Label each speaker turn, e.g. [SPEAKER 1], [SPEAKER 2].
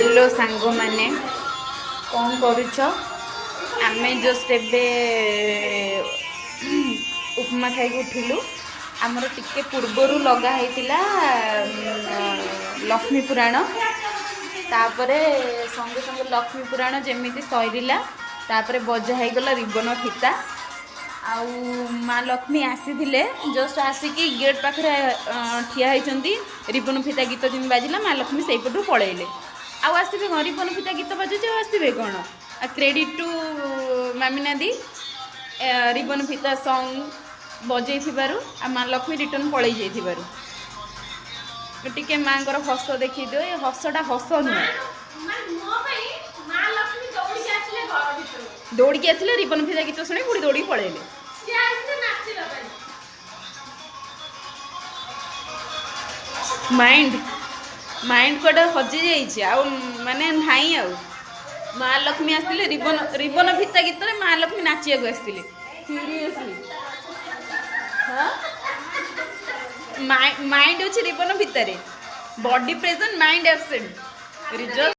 [SPEAKER 1] hello सांग माने कौन करुच आमे जस्ट एबे उपमा खाई उठिलु आमर टिके पूर्वर लगा होता लक्ष्मी पुराण तापरे संगे संगे लक्ष्मी पुराण जमी सरीला तापरे बजा हो गला रिबन फिता आउ माँ लक्ष्मी आसी जस्ट आसिकी गेट पाखे ठिया होती रिबन फिता गीत जमी बाजिला माँ लक्ष्मी से पटू पलैले आसबे कौन रिबन फिता गीत बाजुचे आसबे कौन क्रेडिट टू मामिना दी रिबन फिता सॉन्ग बजे माँ लक्ष्मी रिटर्न पलि जाइबारु टिके माँ हस देखी दियो ये हसटा हस नुह दौड़ी आसिले रिबन फिता गीत शुणी पुणी दौड़ी पलैले माइंड माइंड कटे हजि जाइए माने नाई आ माँ लक्ष्मी आसते रिबन रिबन फिता गीत माँ लक्ष्मी नाचिया आसते सीरियसली हाँ माइंड अच्छे रिबन भितर body present mind absent result